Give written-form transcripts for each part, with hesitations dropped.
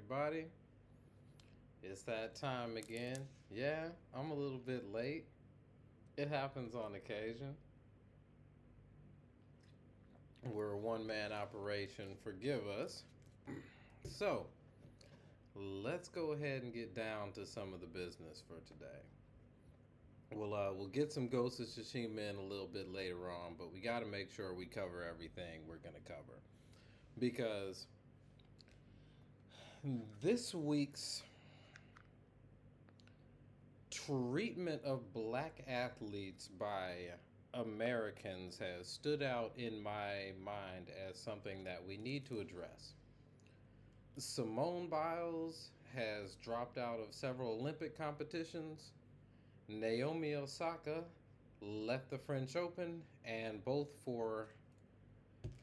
everybody. It's that time again. Yeah, I'm a little bit late. It happens on occasion. We're a one man operation, forgive us. So, let's go ahead and get down to some of the business for today. We'll get some Ghost of Tsushima in a little bit later on, but we got to make sure we cover everything we're going to cover. Because this week's treatment of black athletes by Americans has stood out in my mind as something that we need to address. Simone Biles has dropped out of several Olympic competitions. Naomi Osaka left the French Open, and both for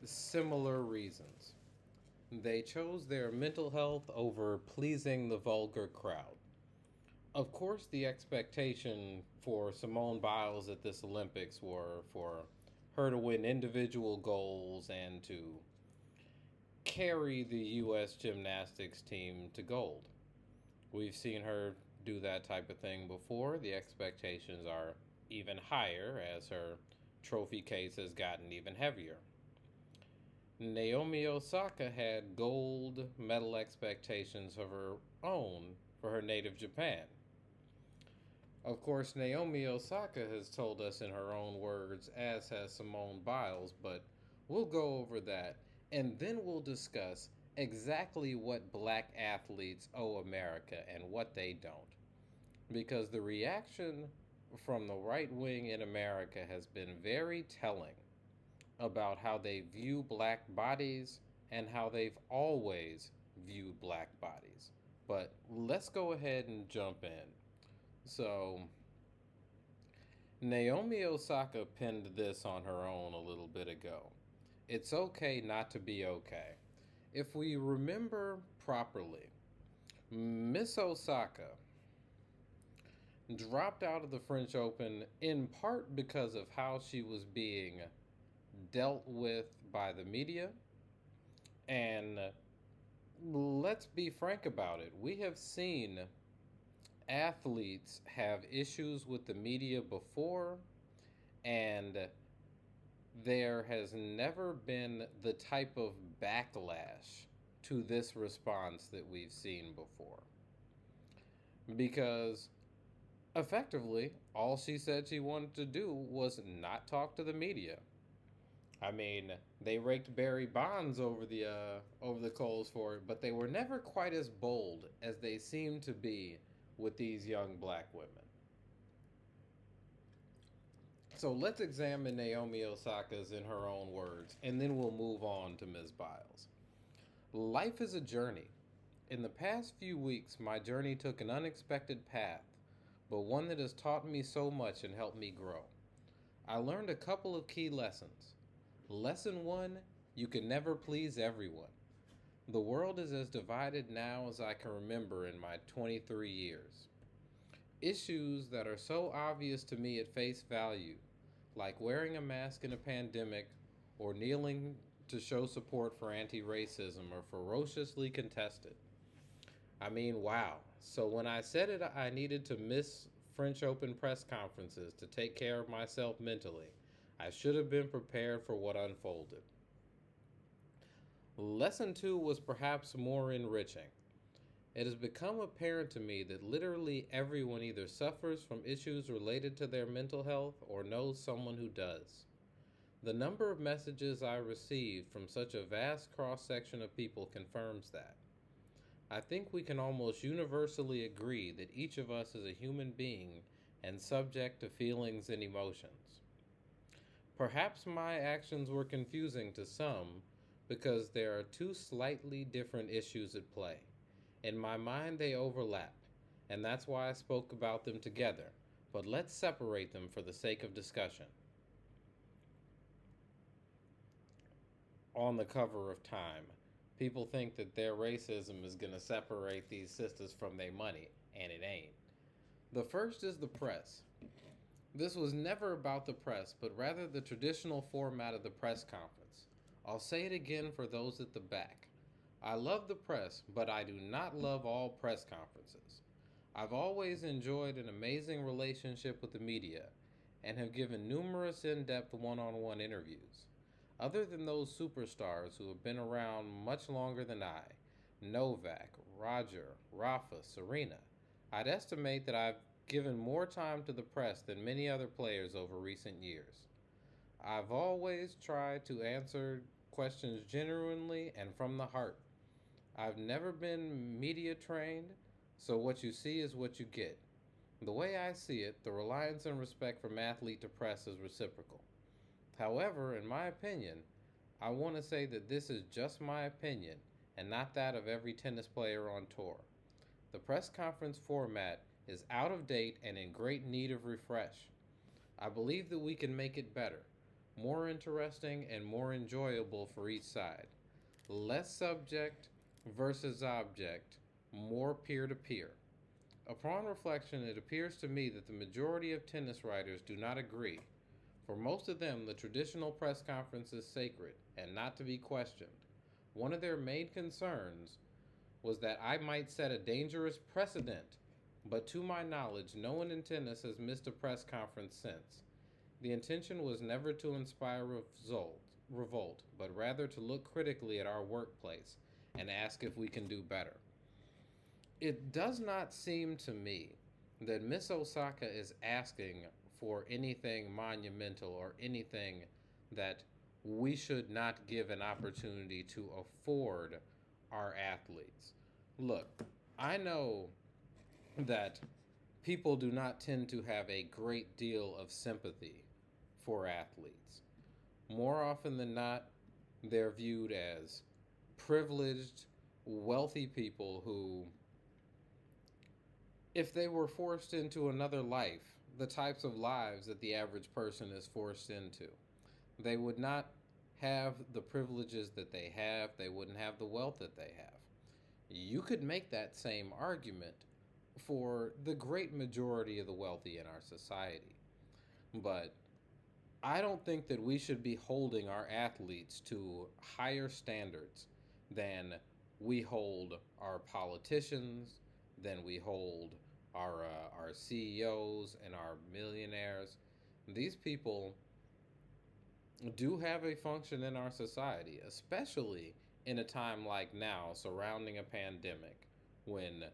similar reasons. They chose their mental health over pleasing the vulgar crowd. Of course, the expectation for Simone Biles at this Olympics were for her to win individual goals and to carry the U.S. gymnastics team to gold. We've seen her do that type of thing before. The expectations are even higher as her trophy case has gotten even heavier. Naomi Osaka had gold medal expectations of her own for her native Japan. Of course, Naomi Osaka has told us in her own words, as has Simone Biles, but we'll go over that and then we'll discuss exactly what black athletes owe America and what they don't. Because the reaction from the right wing in America has been very telling about how they view black bodies and how they've always viewed black bodies. But let's go ahead and jump in. So, Naomi Osaka penned this on her own a little bit ago. It's okay not to be okay. If we remember properly, Miss Osaka dropped out of the French Open in part because of how she was being dealt with by the media. And let's be frank about it. We have seen athletes have issues with the media before, and there has never been the type of backlash to this response that we've seen before. Because effectively, all she said she wanted to do was not talk to the media. I mean, they raked Barry Bonds over the coals for it, but they were never quite as bold as they seem to be with these young black women. So let's examine Naomi Osaka's in her own words, and then we'll move on to Ms. Biles. Life is a journey. In the past few weeks, my journey took an unexpected path, but one that has taught me so much and helped me grow. I learned a couple of key lessons. Lesson 1, you can never please everyone. The world is as divided now as I can remember in my 23 years. Issues that are so obvious to me at face value, like wearing a mask in a pandemic or kneeling to show support for anti-racism, are ferociously contested. I mean, wow. So when I said it, I needed to miss French Open press conferences to take care of myself mentally. I should have been prepared for what unfolded. Lesson 2 was perhaps more enriching. It has become apparent to me that literally everyone either suffers from issues related to their mental health or knows someone who does. The number of messages I received from such a vast cross-section of people confirms that. I think we can almost universally agree that each of us is a human being and subject to feelings and emotions. Perhaps my actions were confusing to some because there are two slightly different issues at play. In my mind, they overlap, and that's why I spoke about them together, but let's separate them for the sake of discussion. On the cover of Time, people think that their racism is going to separate these sisters from their money, and it ain't. The first is the press. This was never about the press, but rather the traditional format of the press conference. I'll say it again for those at the back. I love the press, but I do not love all press conferences. I've always enjoyed an amazing relationship with the media and have given numerous in depth one on one interviews. Other than those superstars who have been around much longer than I, Novak, Roger, Rafa, Serena, I'd estimate that I've given more time to the press than many other players over recent years. I've always tried to answer questions genuinely and from the heart. I've never been media trained, so what you see is what you get. The way I see it, the reliance and respect from athlete to press is reciprocal. However, in my opinion, I want to say that this is just my opinion and not that of every tennis player on tour. The press conference format is out of date and in great need of refresh. I believe that we can make it better, more interesting, and more enjoyable for each side. Less subject versus object, more peer to peer. Upon reflection, it appears to me that the majority of tennis writers do not agree. For most of them, the traditional press conference is sacred and not to be questioned. One of their main concerns was that I might set a dangerous precedent, but to my knowledge, no one in tennis has missed a press conference since. The intention was never to inspire revolt, but rather to look critically at our workplace and ask if we can do better. It does not seem to me that Miss Osaka is asking for anything monumental or anything that we should not give an opportunity to afford our athletes. Look, I know that people do not tend to have a great deal of sympathy for athletes. More often than not, they're viewed as privileged, wealthy people who, if they were forced into another life, the types of lives that the average person is forced into, they would not have the privileges that they have, they wouldn't have the wealth that they have. You could make that same argument for the great majority of the wealthy in our society. But I don't think that we should be holding our athletes to higher standards than we hold our politicians, than we hold our CEOs and our millionaires. These people do have a function in our society, especially in a time like now surrounding a pandemic when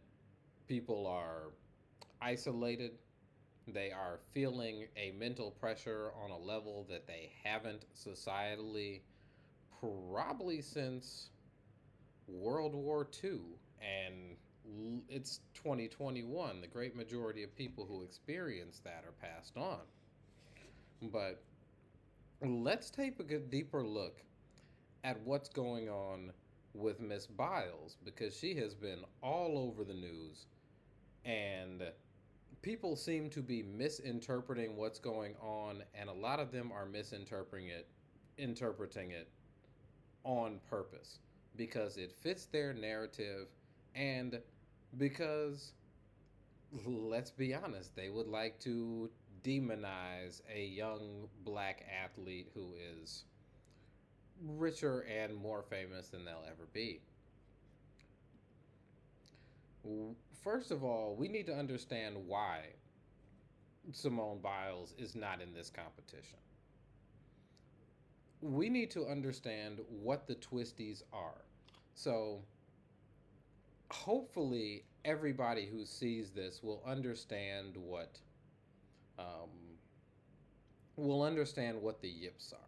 people are isolated, they are feeling a mental pressure on a level that they haven't societally probably since World War II. And it's 2021. The great majority of people who experience that are passed on. But let's take a deeper look at what's going on with Miss Biles because she has been all over the news and people seem to be misinterpreting what's going on, and a lot of them are interpreting it on purpose because it fits their narrative and because, let's be honest, they would like to demonize a young black athlete who is richer and more famous than they'll ever be. First of all, we need to understand why Simone Biles is not in this competition. We need to understand what the twisties are. So, hopefully, everybody who sees this um, will understand what the yips are.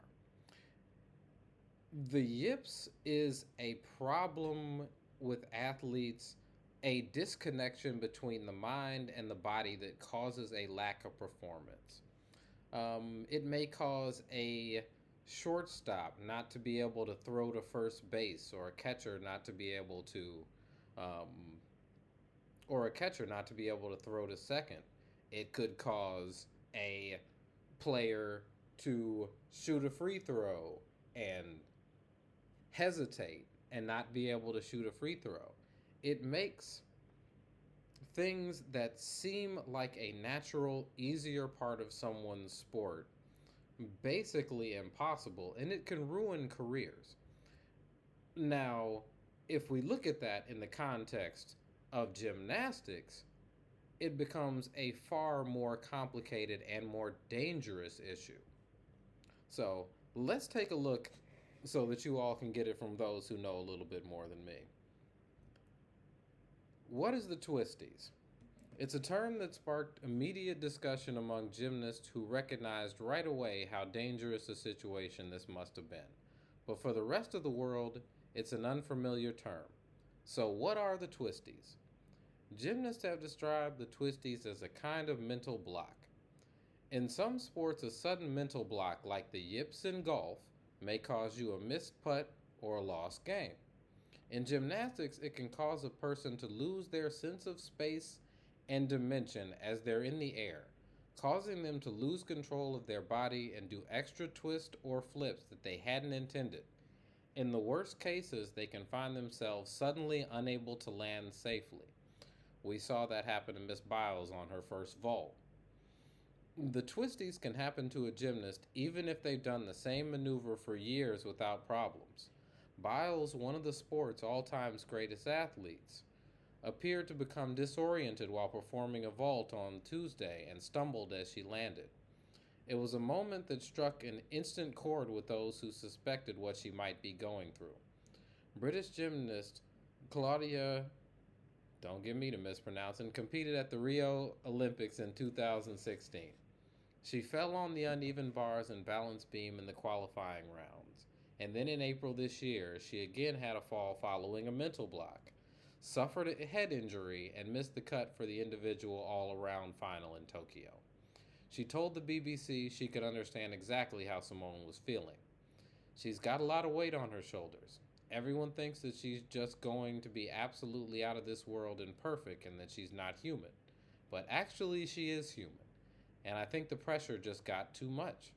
The yips is a problem with athletes, a disconnection between the mind and the body that causes a lack of performance. It may cause a shortstop not to be able to throw to first base, um, or a catcher not to be able to throw to second. It could cause a player to shoot a free throw and hesitate and not be able to shoot a free throw. It makes things that seem like a natural, easier part of someone's sport basically impossible, and it can ruin careers. Now, If we look at that in the context of gymnastics, it becomes a far more complicated and more dangerous issue. So let's take a look so that you all can get it from those who know a little bit more than me. What is the twisties? It's a term that sparked immediate discussion among gymnasts who recognized right away how dangerous a situation this must have been. But for the rest of the world, it's an unfamiliar term. So, what are the twisties? Gymnasts have described the twisties as a kind of mental block. In some sports, a sudden mental block, like the yips in golf, may cause you a missed putt or a lost game. In gymnastics, it can cause a person to lose their sense of space and dimension as they're in the air, causing them to lose control of their body and do extra twists or flips that they hadn't intended. In the worst cases, they can find themselves suddenly unable to land safely. We saw that happen to Miss Biles on her first vault. The twisties can happen to a gymnast even if they've done the same maneuver for years without problems. Biles, one of the sport's all-time greatest athletes, appeared to become disoriented while performing a vault on Tuesday and stumbled as she landed. It was a moment that struck an instant chord with those who suspected what she might be going through. British gymnast Claudia, don't get me to mispronouncing, competed at the Rio Olympics in 2016. She fell on the uneven bars and balance beam in the qualifying rounds. And then in April this year, she again had a fall following a mental block, suffered a head injury, and missed the cut for the individual all-around final in Tokyo. She told the BBC she could understand exactly how Simone was feeling. She's got a lot of weight on her shoulders. Everyone thinks that she's just going to be absolutely out of this world and perfect and that she's not human. But actually, she is human. And I think the pressure just got too much.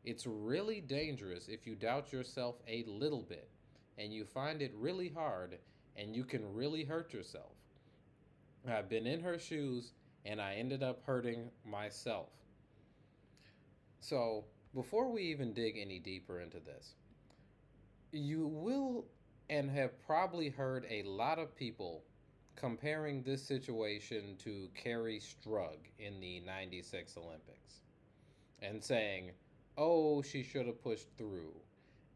It's really dangerous if you doubt yourself a little bit and you find it really hard and you can really hurt yourself. I've been in her shoes and I ended up hurting myself. So, before we even dig any deeper into this, you will and have probably heard a lot of people comparing this situation to Carrie Strug in the '96 Olympics and saying, oh, she should have pushed through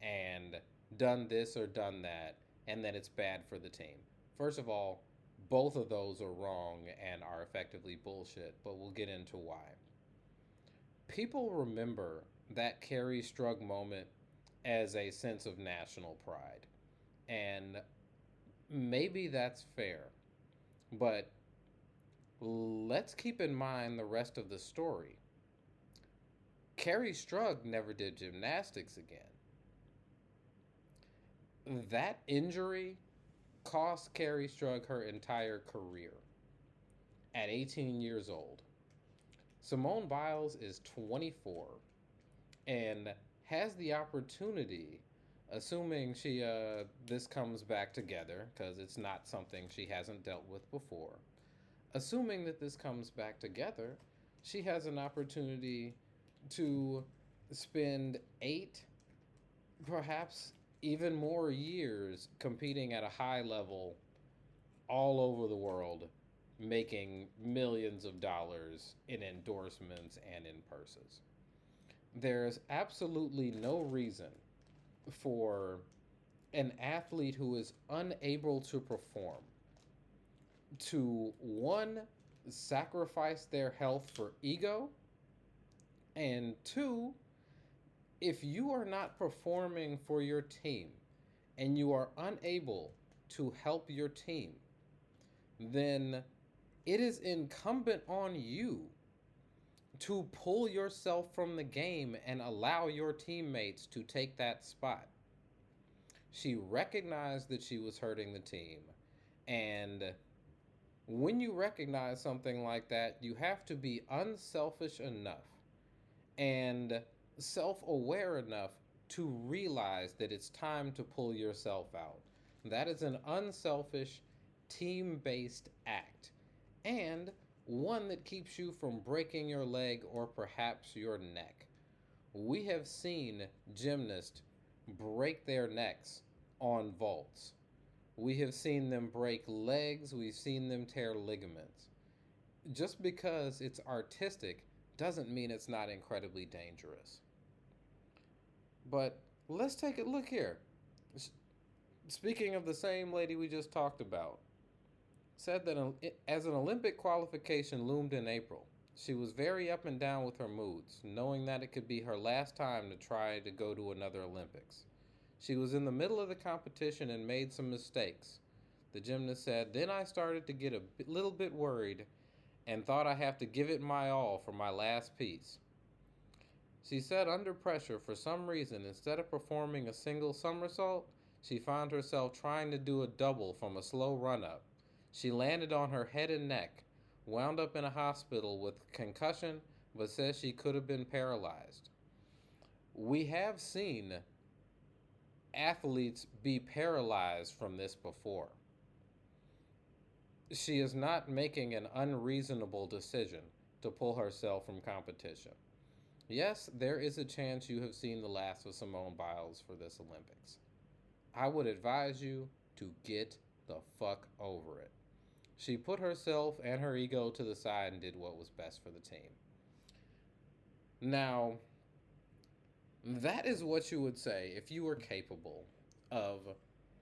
and done this or done that, and that it's bad for the team. First of all, both of those are wrong and are effectively bullshit, but we'll get into why. People remember that Carrie Strug moment as a sense of national pride, and maybe that's fair, but let's keep in mind the rest of the story. Carrie Strug never did gymnastics again. That injury cost Carrie Strug her entire career at 18 years old. Simone Biles is 24 and has the opportunity, assuming this comes back together, because it's not something she hasn't dealt with before. Assuming that this comes back together, she has an opportunity to spend 8, perhaps even more years competing at a high level all over the world, making millions of dollars in endorsements and in purses. There's absolutely no reason for an athlete who is unable to perform to, one, sacrifice their health for ego, and two, if you are not performing for your team and you are unable to help your team, then it is incumbent on you to pull yourself from the game and allow your teammates to take that spot. She recognized that she was hurting the team, and when you recognize something like that, you have to be unselfish enough and self-aware enough to realize that it's time to pull yourself out. That is an unselfish, team-based act, and one that keeps you from breaking your leg or perhaps your neck. We have seen gymnasts break their necks on vaults. We have seen them break legs, we've seen them tear ligaments. Just because it's artistic doesn't mean it's not incredibly dangerous. But let's take a look here. Speaking of the same lady we just talked about, said that as an Olympic qualification loomed in April, she was very up and down with her moods, knowing that it could be her last time to try to go to another Olympics. She was in the middle of the competition and made some mistakes. The gymnast said, "Then I started to get a little bit worried and thought I have to give it my all for my last piece." She said under pressure, for some reason, instead of performing a single somersault, she found herself trying to do a double from a slow run up. She landed on her head and neck, wound up in a hospital with concussion, but says she could have been paralyzed. We have seen athletes be paralyzed from this before. She is not making an unreasonable decision to pull herself from competition. Yes, there is a chance you have seen the last of Simone Biles for this Olympics. I would advise you to get the fuck over it. She put herself and her ego to the side and did what was best for the team. Now, that is what you would say if you were capable of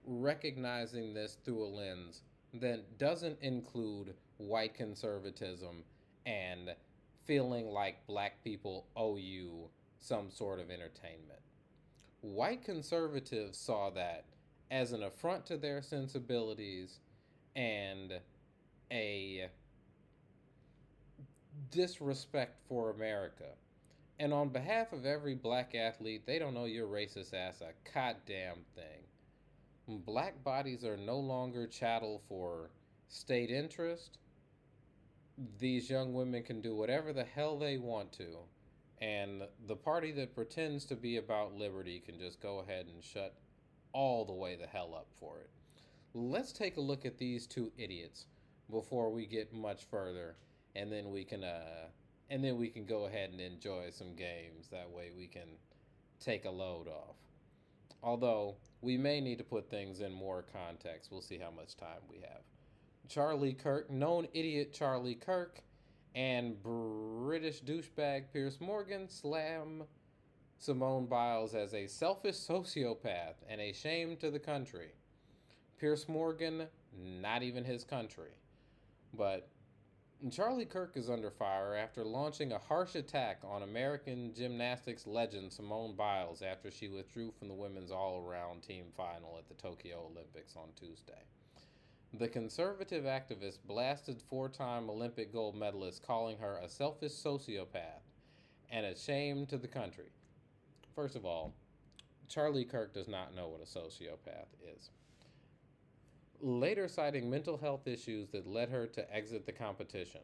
recognizing this through a lens that doesn't include white conservatism and feeling like black people owe you some sort of entertainment. White conservatives saw that as an affront to their sensibilities and a disrespect for America. And on behalf of every black athlete, they don't know your racist ass a goddamn thing. Black bodies are no longer chattel for state interest. These young women can do whatever the hell they want to. And the party that pretends to be about liberty can just go ahead and shut all the way the hell up for it. Let's take a look at these two idiots before we get much further, and then we can go ahead and enjoy some games. That way we can take a load off. Although we may need to put things in more context. We'll see how much time we have. Charlie Kirk, known idiot Charlie Kirk, and British douchebag Piers Morgan slam Simone Biles as a selfish sociopath and a shame to the country. Piers Morgan, not even his country. But Charlie Kirk is under fire after launching a harsh attack on American gymnastics legend Simone Biles after she withdrew from the women's all-around team final at the Tokyo Olympics on Tuesday. The conservative activist blasted four-time Olympic gold medalist, calling her a selfish sociopath and a shame to the country. First of all, Charlie Kirk does not know what a sociopath is. Later citing mental health issues that led her to exit the competition.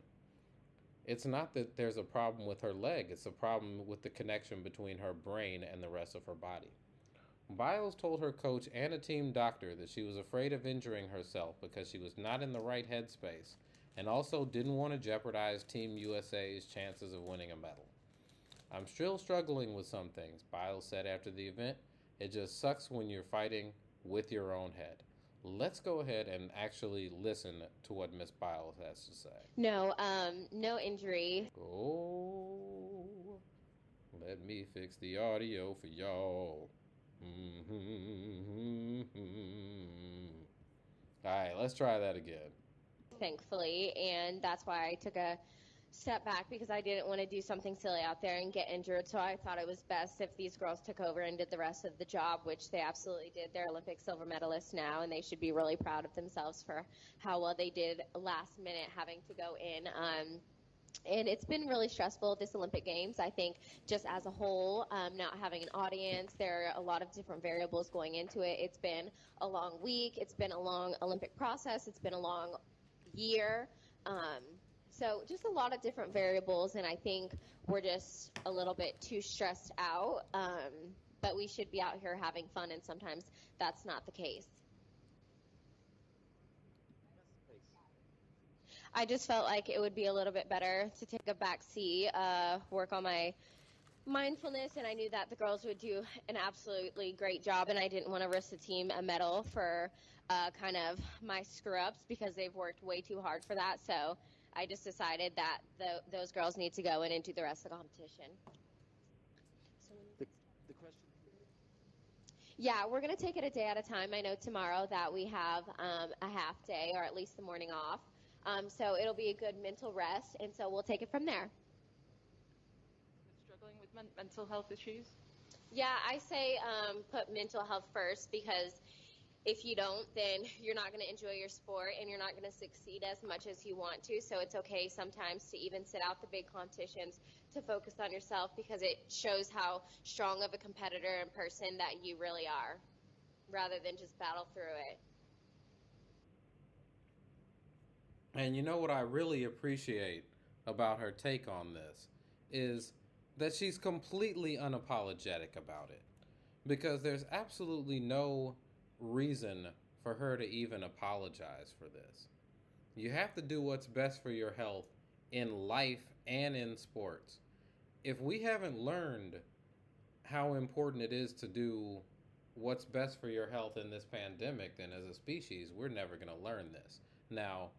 It's not that there's a problem with her leg, it's a problem with the connection between her brain and the rest of her body. Biles told her coach and a team doctor that she was afraid of injuring herself because she was not in the right headspace and also didn't want to jeopardize Team USA's chances of winning a medal. "I'm still struggling with some things," Biles said after the event. "It just sucks when you're fighting with your own head." Let's go ahead and actually listen to what Miss Biles has to say. No injury. Oh, let me fix the audio for y'all. All right, let's try that again. Thankfully, and that's why I took a step back, because I didn't want to do something silly out there and get injured. So I thought it was best if these girls took over and did the rest of the job, which they absolutely did. They're Olympic silver medalists now, and they should be really proud of themselves for how well they did last minute having to go in. And it's been really stressful, this Olympic Games, I think, just as a whole, not having an audience. There are a lot of different variables going into it. It's been a long week. It's been a long Olympic process. It's been a long year. So just a lot of different variables, and I think we're just a little bit too stressed out. But we should be out here having fun, and sometimes that's not the case. I just felt like it would be a little bit better to take a back seat, work on my mindfulness, and I knew that the girls would do an absolutely great job, and I didn't want to risk the team a medal for kind of my screw-ups because they've worked way too hard for that. So I just decided that those girls need to go in and do the rest of the competition. The question. Yeah, we're going to take it a day at a time. I know tomorrow that we have a half day, or at least the morning off. So it'll be a good mental rest, and so we'll take it from there. Struggling with mental health issues? Yeah, I say put mental health first, because if you don't, then you're not going to enjoy your sport and you're not going to succeed as much as you want to. So it's okay sometimes to even sit out the big competitions to focus on yourself, because it shows how strong of a competitor and person that you really are, rather than just battle through it. And you know what I really appreciate about her take on this is that she's completely unapologetic about it. Because there's absolutely no reason for her to even apologize for this. You have to do what's best for your health in life and in sports. If we haven't learned how important it is to do what's best for your health in this pandemic, then as a species, we're never going to learn this. Now,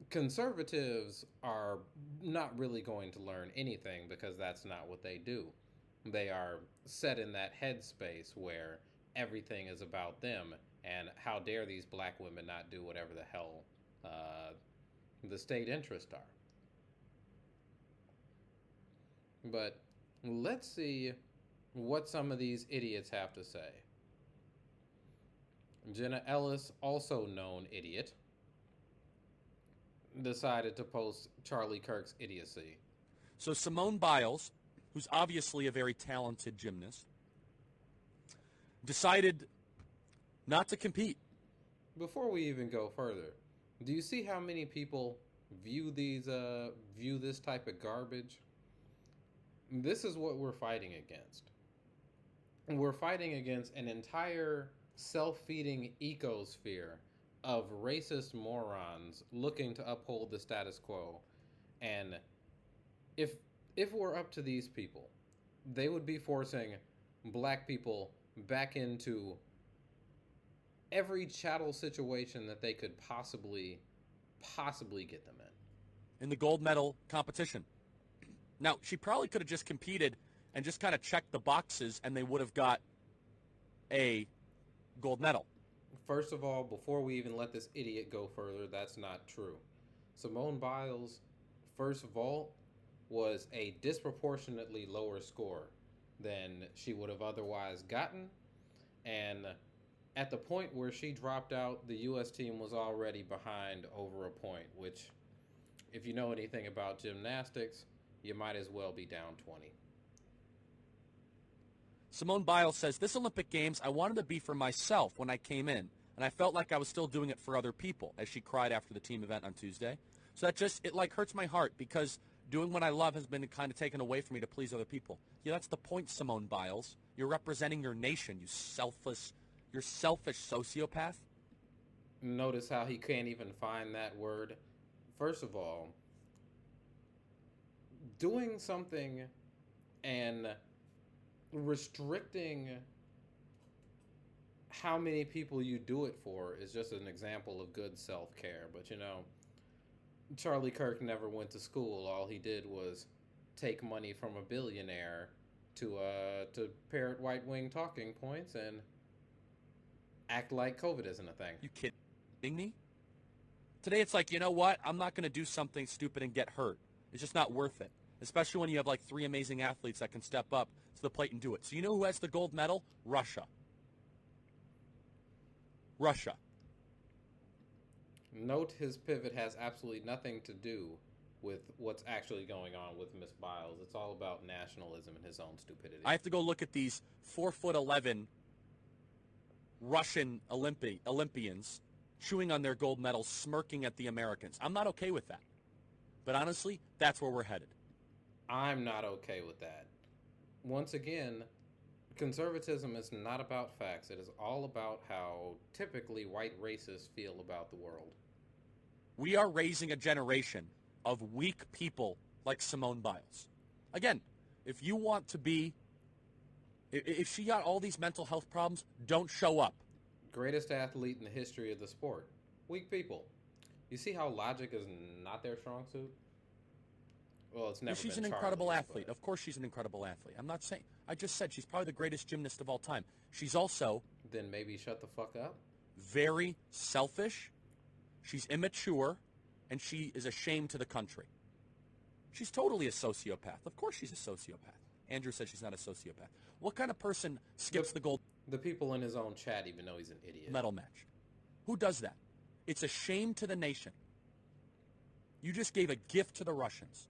conservatives are not really going to learn anything because that's not what they do. They are set in that headspace where everything is about them, and how dare these black women not do whatever the hell the state interests are. But let's see what some of these idiots have to say. Jenna Ellis, also known idiot, decided to post Charlie Kirk's idiocy. So Simone Biles, who's obviously a very talented gymnast, decided not to compete. Before we even go further, do you see how many people view this type of garbage? This is what we're fighting against. We're fighting against an entire self-feeding ecosphere of racist morons looking to uphold the status quo. And if we're up to these people, they would be forcing black people back into every chattel situation that they could possibly get them In the gold medal competition. Now, she probably could have just competed and just kind of checked the boxes, and they would have got a gold medal. First of all, before we even let this idiot go further, that's not true. Simone Biles' first vault was a disproportionately lower score than she would have otherwise gotten. And at the point where she dropped out, the U.S. team was already behind over a point, which, if you know anything about gymnastics, you might as well be down 20. Simone Biles says, "This Olympic Games, I wanted to be for myself when I came in, and I felt like I was still doing it for other people," as she cried after the team event on Tuesday. So that just, it like hurts my heart, because doing what I love has been kind of taken away from me to please other people. Yeah, that's the point, Simone Biles. You're representing your nation, you're selfish sociopath. Notice how he can't even find that word. First of all, doing something and restricting how many people you do it for is just an example of good self-care. But you know, Charlie Kirk never went to school. All he did was take money from a billionaire to parrot white-wing talking points and act like COVID isn't a thing. You kidding me? Today it's like, you know what? I'm not going to do something stupid and get hurt. It's just not worth it. Especially when you have like three amazing athletes that can step up to the plate and do it. So you know who has the gold medal? Russia. Russia. Note his pivot has absolutely nothing to do with what's actually going on with Miss Biles. It's all about nationalism and his own stupidity. I have to go look at these 4'11" Russian Olympians chewing on their gold medals, smirking at the Americans. I'm not okay with that. But honestly, that's where we're headed. I'm not okay with that. Once again, conservatism is not about facts. It is all about how typically white racists feel about the world. We are raising a generation of weak people like Simone Biles. Again, If you want to be, if she got all these mental health problems, don't show up. Greatest athlete in the history of the sport. Weak people. You see how logic is not their strong suit? Well, it's never She's been an incredible Charlie's, athlete. but Of course she's an incredible athlete. I'm not saying, I just said she's probably the greatest gymnast of all time. She's also then maybe shut the fuck up. very selfish. She's immature, and she is a shame to the country. She's totally a sociopath. Of course she's a sociopath. Andrew says she's not a sociopath. What kind of person skips the gold The people in his own chat even know he's an idiot. medal match? Who does that? It's a shame to the nation. You just gave a gift to the Russians.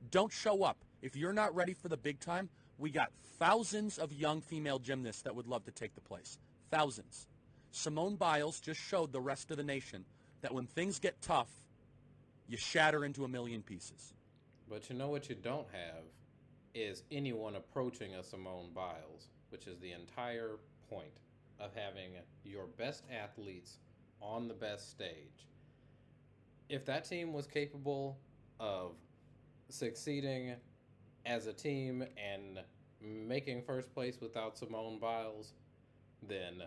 Don't show up. If you're not ready for the big time, we got thousands of young female gymnasts that would love to take the place. Thousands. Simone Biles just showed the rest of the nation that when things get tough, you shatter into a million pieces. But you know what you don't have is anyone approaching a Simone Biles, which is the entire point of having your best athletes on the best stage. If that team was capable of succeeding as a team and making first place without Simone Biles, then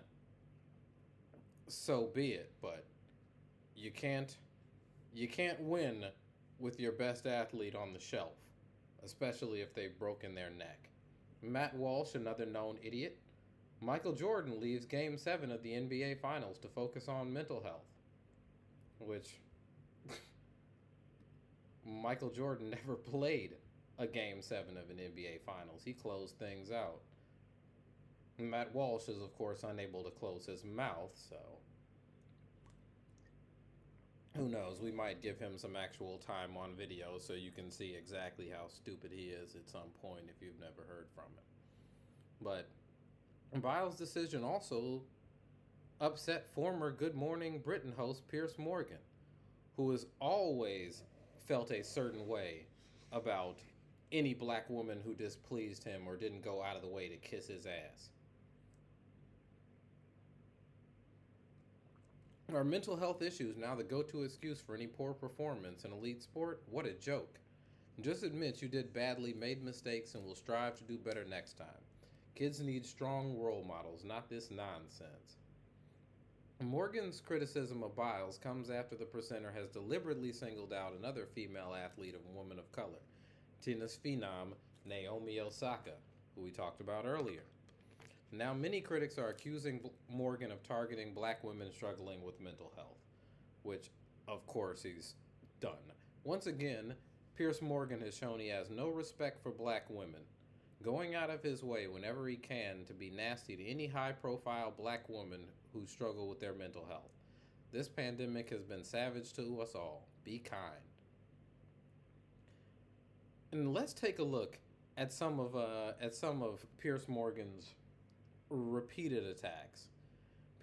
so be it. But you can't win with your best athlete on the shelf, especially if they've broken their neck. Matt Walsh, another known idiot. Michael Jordan leaves Game 7 of the NBA Finals to focus on mental health, which Michael Jordan never played a Game 7 of an NBA Finals. He closed things out. Matt Walsh is, of course, unable to close his mouth, so who knows? We might give him some actual time on video so you can see exactly how stupid he is at some point if you've never heard from him. But Biles' decision also upset former Good Morning Britain host Piers Morgan, who has always felt a certain way about any black woman who displeased him or didn't go out of the way to kiss his ass. Are mental health issues now the go-to excuse for any poor performance in elite sport? What a joke. Just admit you did badly, made mistakes, and will strive to do better next time. Kids need strong role models, not this nonsense. Morgan's criticism of Biles comes after the presenter has deliberately singled out another female athlete and woman of color, tennis phenom Naomi Osaka, who we talked about earlier. Now, many critics are accusing Morgan of targeting black women struggling with mental health, which, of course, he's done. Once again, Piers Morgan has shown he has no respect for black women, going out of his way whenever he can to be nasty to any high-profile black woman who struggle with their mental health. This pandemic has been savage to us all. Be kind. And let's take a look at some of Piers Morgan's repeated attacks.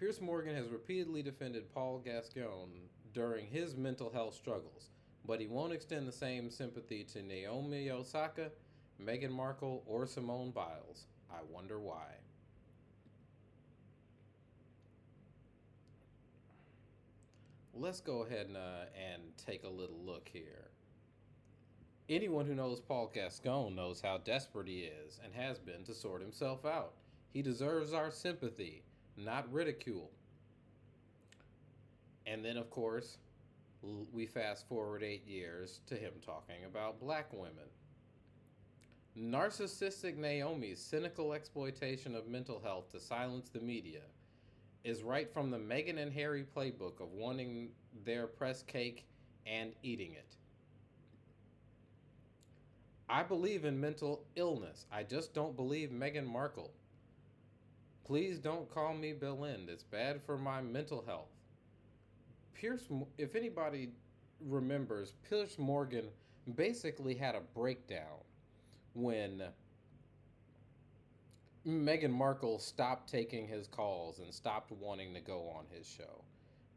Piers Morgan has repeatedly defended Paul Gascoigne during his mental health struggles, but he won't extend the same sympathy to Naomi Osaka, Meghan Markle, or Simone Biles. I wonder why. Let's go ahead and take a little look here. Anyone who knows Paul Gascoigne knows how desperate he is and has been to sort himself out. He deserves our sympathy, not ridicule. And then, of course, we fast forward 8 years to him talking about black women. Narcissistic Naomi's cynical exploitation of mental health to silence the media is right from the Meghan and Harry playbook of wanting their press cake and eating it. I believe in mental illness. I just don't believe Meghan Markle. Please don't call me Belinda. It's bad for my mental health. If anybody remembers, Piers Morgan basically had a breakdown when Meghan Markle stopped taking his calls and stopped wanting to go on his show.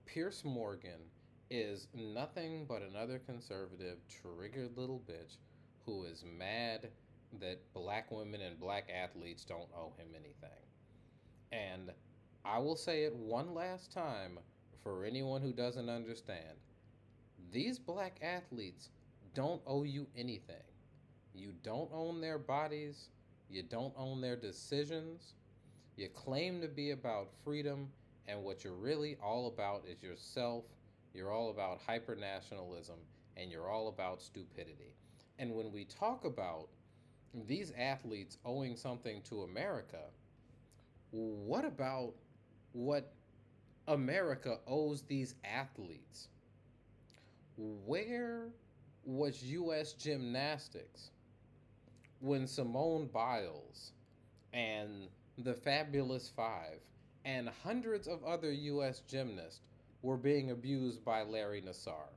Piers Morgan is nothing but another conservative, triggered little bitch who is mad that black women and black athletes don't owe him anything. And I will say it one last time for anyone who doesn't understand. These black athletes don't owe you anything. You don't own their bodies. You don't own their decisions. You claim to be about freedom, and what you're really all about is yourself. You're all about hypernationalism, and you're all about stupidity. And when we talk about these athletes owing something to America, what about what America owes these athletes? Where was U.S. gymnastics when Simone Biles and the Fabulous Five and hundreds of other U.S. gymnasts were being abused by Larry Nassar?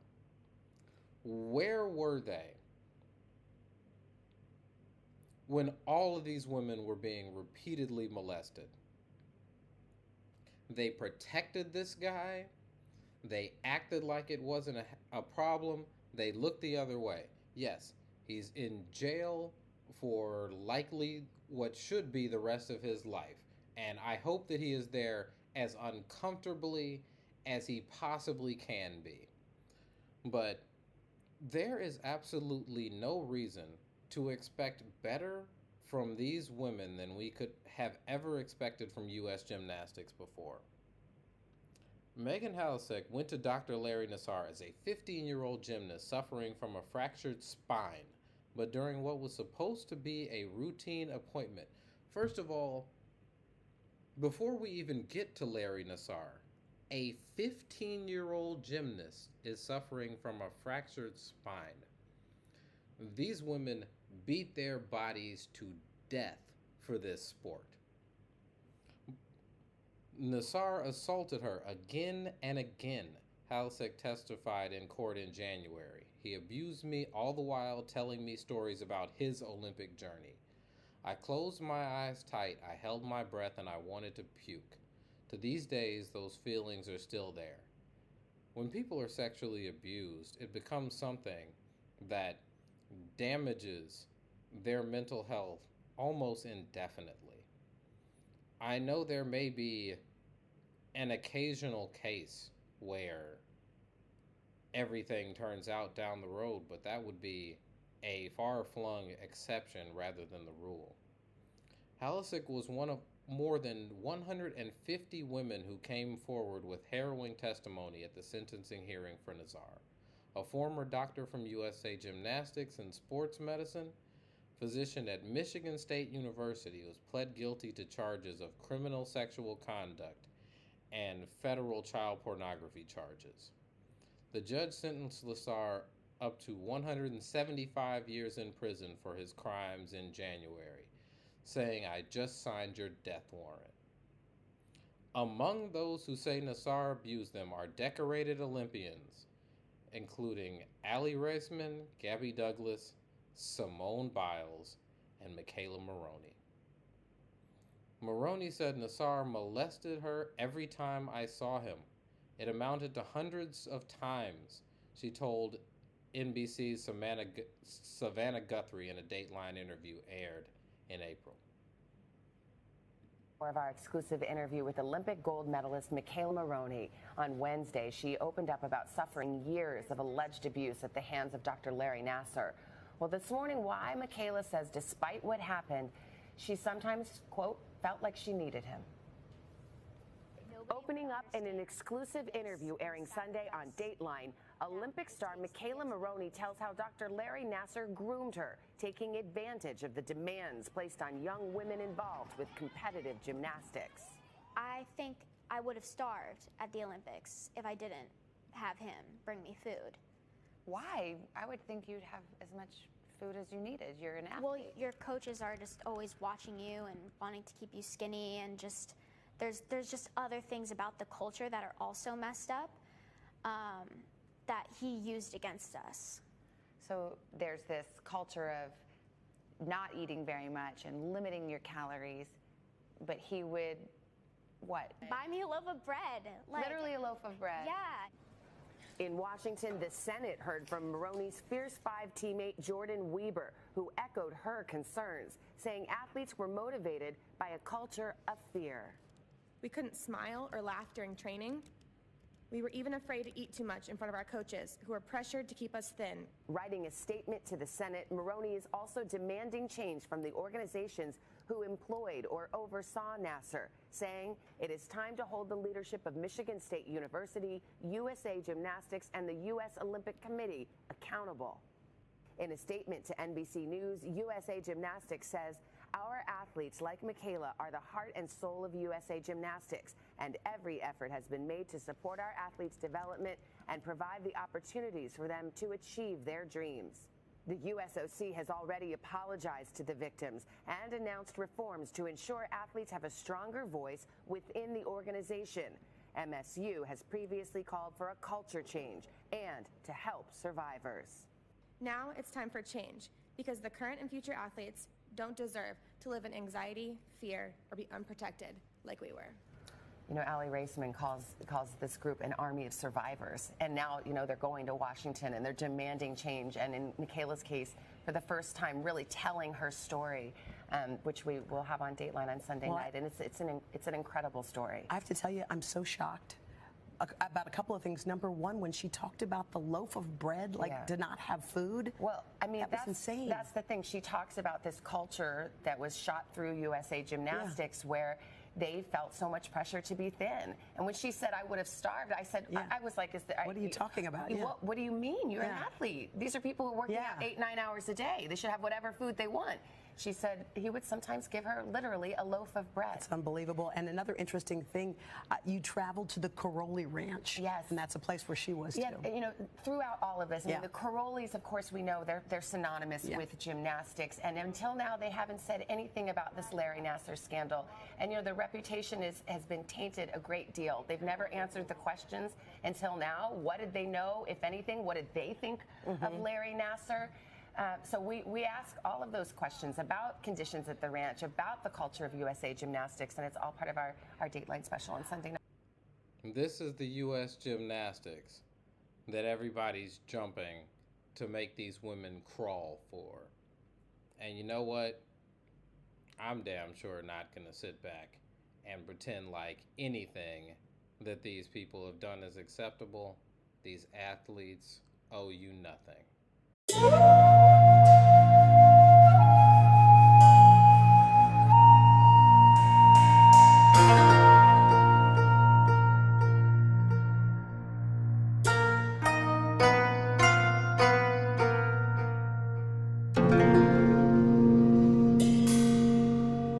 Where were they when all of these women were being repeatedly molested? They protected this guy. They acted like it wasn't a problem. They looked the other way. Yes, he's in jail for likely what should be the rest of his life. And I hope that he is there as uncomfortably as he possibly can be. But there is absolutely no reason to expect better from these women than we could have ever expected from U.S. gymnastics before. Megan Halasek went to Dr. Larry Nassar as a 15-year-old gymnast suffering from a fractured spine, but during what was supposed to be a routine appointment. First of all, before we even get to Larry Nassar, a 15-year-old gymnast is suffering from a fractured spine. These women beat their bodies to death for this sport. Nassar assaulted her again and again, Halasek testified in court in January. He abused me all the while telling me stories about his Olympic journey. I closed my eyes tight, I held my breath, and I wanted to puke. To these days, those feelings are still there. When people are sexually abused, it becomes something that damages their mental health almost indefinitely. I know there may be an occasional case where everything turns out down the road, but that would be a far-flung exception rather than the rule. Halasek was one of more than 150 women who came forward with harrowing testimony at the sentencing hearing for Nassar. A former doctor from USA Gymnastics and Sports Medicine, physician at Michigan State University, was pled guilty to charges of criminal sexual conduct and federal child pornography charges. The judge sentenced Nassar up to 175 years in prison for his crimes in January, saying, "I just signed your death warrant." Among those who say Nassar abused them are decorated Olympians, including Aly Raisman, Gabby Douglas, Simone Biles, and Michaela Maroney. Maroney said Nassar molested her every time I saw him. It amounted to hundreds of times, she told NBC's Savannah Guthrie in a Dateline interview aired in April. More of our exclusive interview with Olympic gold medalist Michaela Maroney. On Wednesday, she opened up about suffering years of alleged abuse at the hands of Dr. Larry Nassar. Well, this morning, why Michaela says despite what happened, she sometimes, quote, felt like she needed him. Opening up in an exclusive interview airing Sunday on Dateline, Olympic star Michaela Maroney tells how Dr. Larry Nassar groomed her, taking advantage of the demands placed on young women involved with competitive gymnastics. I think I would have starved at the Olympics if I didn't have him bring me food. Why? I would think you'd have as much food as you needed. You're an athlete. Well, your coaches are just always watching you and wanting to keep you skinny, and just there's just other things about the culture that are also messed up that he used against us. So there's this culture of not eating very much and limiting your calories, but he would, what? Buy me a loaf of bread. Literally a loaf of bread. Yeah. In Washington, the Senate heard from Maroney's Fierce Five teammate Jordan Weber, who echoed her concerns, saying athletes were motivated by a culture of fear. We couldn't smile or laugh during training. We were even afraid to eat too much in front of our coaches, who were pressured to keep us thin. Writing a statement to the Senate, Maroney is also demanding change from the organizations who employed or oversaw Nassar, saying it is time to hold the leadership of Michigan State University, USA Gymnastics, and the U.S. Olympic Committee accountable. In a statement to NBC News, USA Gymnastics says, "Our athletes like Michaela are the heart and soul of USA Gymnastics, and every effort has been made to support our athletes' development and provide the opportunities for them to achieve their dreams." The USOC has already apologized to the victims and announced reforms to ensure athletes have a stronger voice within the organization. MSU has previously called for a culture change and to help survivors. Now it's time for change, because the current and future athletes don't deserve to live in anxiety, fear, or be unprotected like we were. You know, Allie Raceman calls this group an army of survivors. And now, you know, they're going to Washington and they're demanding change. And in Michaela's case, for the first time, really telling her story, which we will have on Dateline on Sunday night. And it's an incredible story. I have to tell you, I'm so shocked about a couple of things. Number one, when she talked about the loaf of bread, did not have food. Well, I mean, that's insane. That's the thing. She talks about this culture that was shot through USA Gymnastics where they felt so much pressure to be thin. And when she said, "I would have starved," I said, I was like, what are you talking about? What do you mean? You're an athlete. These are people who are working out 8-9 hours a day. They should have whatever food they want. She said he would sometimes give her literally a loaf of bread. It's unbelievable. And another interesting thing, you traveled to the Caroli Ranch. Yes. And that's a place where she was, too. You know, throughout all of this, I mean, the Carolis, of course, we know they're synonymous with gymnastics. And until now, they haven't said anything about this Larry Nassar scandal. And, you know, their reputation has been tainted a great deal. They've never answered the questions until now. What did they know, if anything? What did they think of Larry Nassar? So we ask all of those questions about conditions at the ranch, about the culture of USA Gymnastics, and it's all part of our Dateline special on Sunday night. This is the U.S. Gymnastics that everybody's jumping to make these women crawl for. And you know what? I'm damn sure not going to sit back and pretend like anything that these people have done is acceptable. These athletes owe you nothing.